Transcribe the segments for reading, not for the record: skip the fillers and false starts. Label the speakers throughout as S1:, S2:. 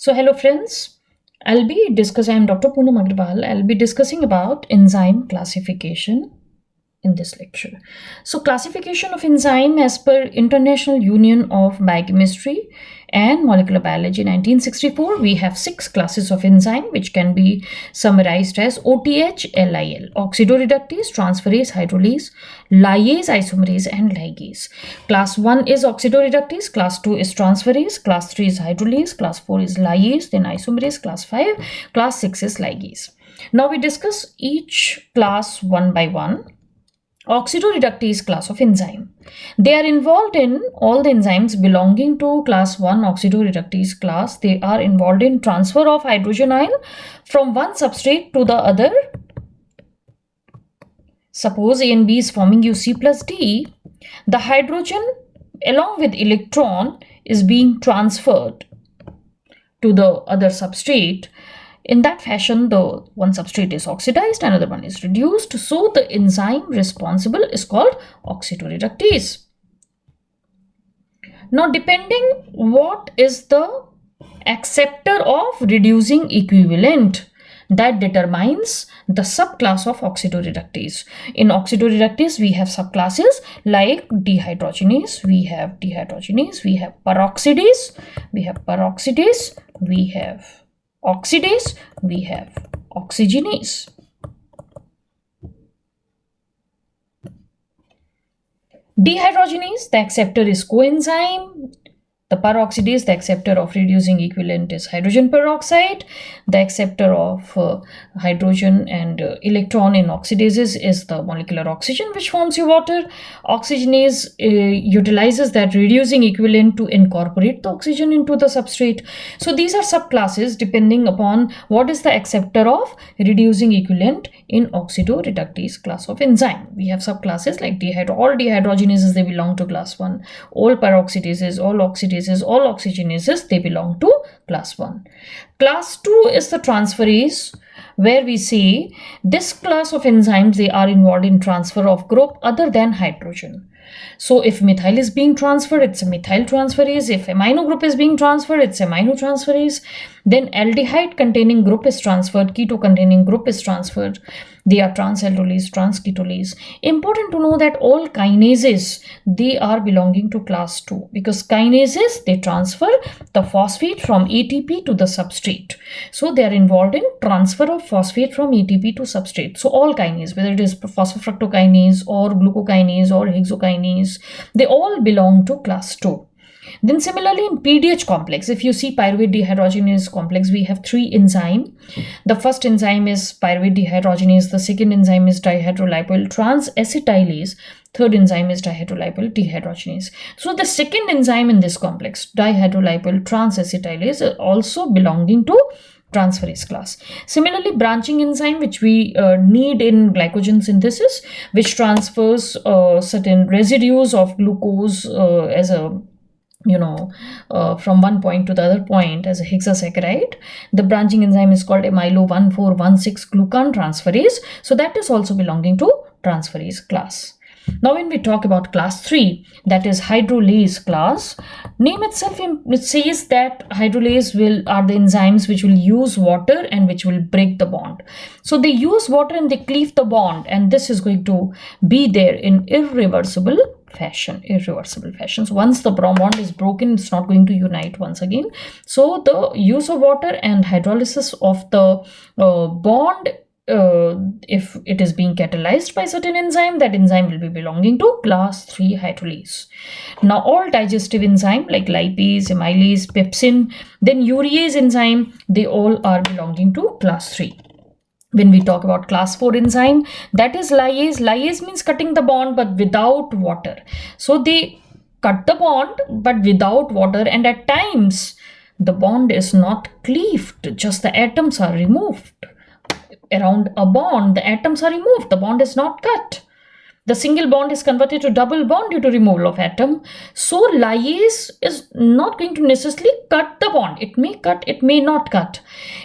S1: So hello friends, I am Dr. Poonam Agrawal. I'll be discussing about enzyme classification in this lecture. So classification of enzyme as per International Union of Biochemistry and Molecular Biology 1964, we have 6 classes of enzyme which can be summarized as OTH, LIL, oxidoreductase, transferase, hydrolase, lyase, isomerase and ligase. Class 1 is oxidoreductase, class 2 is transferase, class 3 is hydrolase, class 4 is lyase, then isomerase, class 5, class 6 is ligase. Now we discuss each class one by one. Oxidoreductase class of enzyme. They are involved in all the enzymes belonging to class 1 oxidoreductase class. They are involved in transfer of hydrogen ion from one substrate to the other. Suppose A and B is forming UC plus D. The hydrogen along with electron is being transferred to the other substrate. In that fashion, the one substrate is oxidized, another one is reduced. So the enzyme responsible is called oxidoreductase. Now, depending what is the acceptor of reducing equivalent, that determines the subclass of oxidoreductase. In oxidoreductase, we have subclasses like dehydrogenase, we have peroxidase, we have oxidase, we have oxygenase. Dehydrogenase, the acceptor is coenzyme. The peroxidase, the acceptor of reducing equivalent is hydrogen peroxide. The acceptor of hydrogen and electron in oxidases is the molecular oxygen which forms your water. Oxygenase utilizes that reducing equivalent to incorporate the oxygen into the substrate. So these are subclasses depending upon what is the acceptor of reducing equivalent in oxidoreductase class of enzyme. We have subclasses like all dehydrogenases, they belong to class 1. All peroxidases, all oxidases, all oxygenases, they belong to class 1. Class 2 is the transferase, where we say this class of enzymes, they are involved in transfer of group other than hydrogen. So if methyl is being transferred, it's a methyl transferase. If amino group is being transferred, it's amino transferase. Then aldehyde containing group is transferred, keto containing group is transferred. They are transaldolase, transketolase. Important to know that all kinases, they are belonging to class 2 because kinases, they transfer the phosphate from ATP to the substrate. So they are involved in transfer of phosphate from ATP to substrate. So all kinases, whether it is phosphofructokinase or glucokinase or hexokinase, they all belong to class 2. Then similarly in PDH complex, if you see pyruvate dehydrogenase complex, we have 3 enzymes. The first enzyme is pyruvate dehydrogenase, the second enzyme is dihydrolipoyl transacetylase, third enzyme is dihydrolipoyl dehydrogenase. So the second enzyme in this complex, dihydrolipoyl transacetylase, is also belonging to transferase class. Similarly, branching enzyme which we need in glycogen synthesis, which transfers certain residues of glucose as a from one point to the other point as a hexasaccharide. The branching enzyme is called amylo 1,4,1,6 glucan transferase. So that is also belonging to transferase class. Now when we talk about class 3, that is hydrolase class, name itself it says that hydrolase are the enzymes which will use water and which will break the bond. So they use water and they cleave the bond, and this is going to be there in irreversible fashion. So once the bond is broken, it's not going to unite once again. So the use of water and hydrolysis of the bond, if it is being catalyzed by certain enzyme, that enzyme will be belonging to class 3 hydrolase. Now all digestive enzyme like lipase, amylase, pepsin, then urease enzyme, they all are belonging to class 3. When we talk about class 4 enzyme, that is lyase. Lyase means cutting the bond but without water. So they cut the bond but without water, and at times the bond is not cleaved, just the atoms are removed. Around a bond, the atoms are removed, the bond is not cut. The single bond is converted to double bond due to removal of atom. So lyase is not going to necessarily cut the bond. It may cut, it may not cut.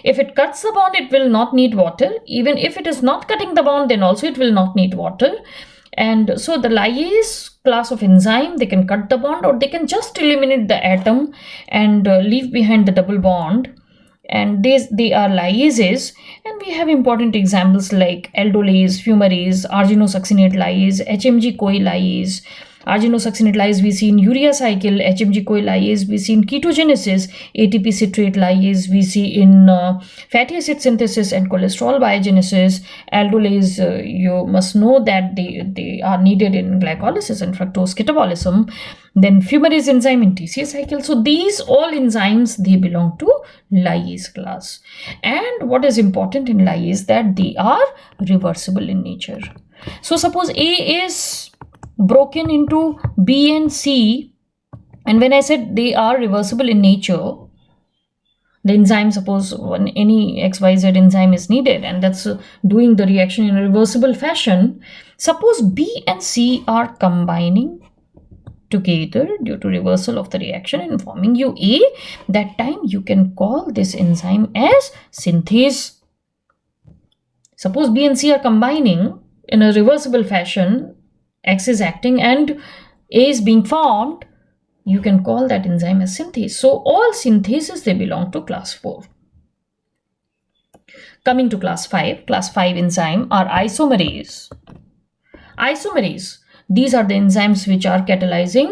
S1: If it cuts the bond, it will not need water. Even if it is not cutting the bond, then also it will not need water. And so the lyase class of enzyme, they can cut the bond or they can just eliminate the atom and leave behind the double bond. and they are lyases, and we have important examples like aldolase, fumarase, arginosuccinate lyase, HMG-CoA lyase. Arginosuccinate lyase we see in urea cycle, HMG-CoA lyase we see in ketogenesis, ATP citrate lyase we see in fatty acid synthesis and cholesterol biogenesis. Aldolase, you must know that they are needed in glycolysis and fructose catabolism. Then fumarase enzyme in TCA cycle. So these all enzymes, they belong to lyase class. And what is important in lyase, that they are reversible in nature. So suppose A is broken into B and C, and when I said they are reversible in nature, the enzyme, suppose when any XYZ enzyme is needed and that's doing the reaction in a reversible fashion, suppose B and C are combining together due to reversal of the reaction and forming UA, that time you can call this enzyme as synthase. Suppose B and C are combining in a reversible fashion, X is acting and A is being formed, you can call that enzyme as synthase. So all synthases, they belong to class 4. Coming to class 5 enzyme are isomerase. Isomerase, these are the enzymes which are catalyzing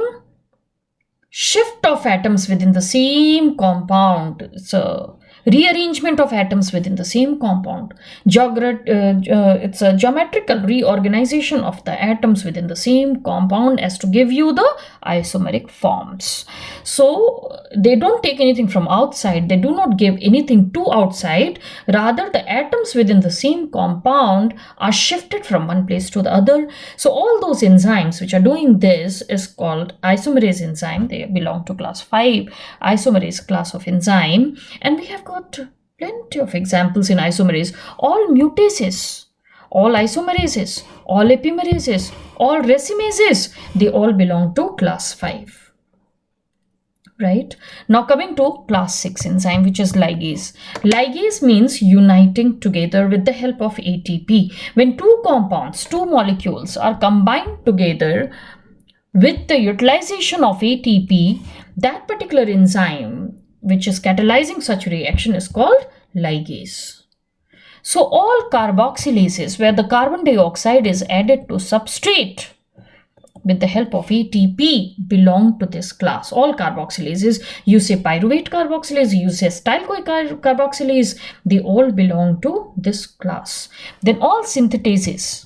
S1: shift of atoms within the same compound. It's a rearrangement of atoms within the same compound. It's a geometrical reorganization of the atoms within the same compound as to give you the isomeric forms. So they don't take anything from outside, they do not give anything to outside, rather the atoms within the same compound are shifted from one place to the other. So all those enzymes which are doing this is called isomerase enzyme. They belong to class 5 isomerase class of enzyme, and we have got plenty of examples in isomerase. All mutases, all isomerases, all epimerases, all racemases, they all belong to class 5. Right? Now coming to class 6 enzyme, which is ligase. Ligase means uniting together with the help of ATP. When two compounds, two molecules are combined together with the utilization of ATP, that particular enzyme which is catalyzing such reaction is called ligase. So all carboxylases where the carbon dioxide is added to substrate with the help of ATP belong to this class. All carboxylases, you say pyruvate carboxylase, you say acyl-CoA carboxylase, they all belong to this class. Then all synthetases,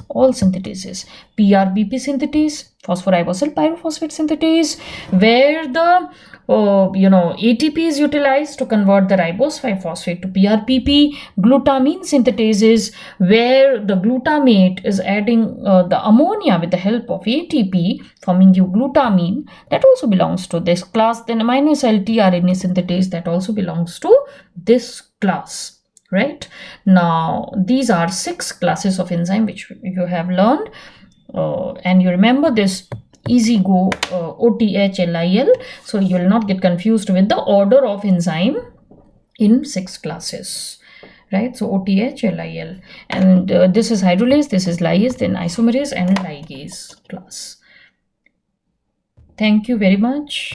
S1: PRBP synthetase, phosphoribosyl pyrophosphate synthetase, where the ATP is utilized to convert the ribose 5-phosphate to PRPP. Glutamine synthetases, where the glutamate is adding the ammonia with the help of ATP, forming glutamine, that also belongs to this class. Then amino acyl tRNA synthetase, that also belongs to this class. Right? Now these are 6 classes of enzyme which you have learned, and you remember this easy go OTH-LIL, so you will not get confused with the order of enzyme in 6 classes, right? So OTH-LIL, and this is hydrolase, this is lyase, then isomerase and ligase class. Thank you very much.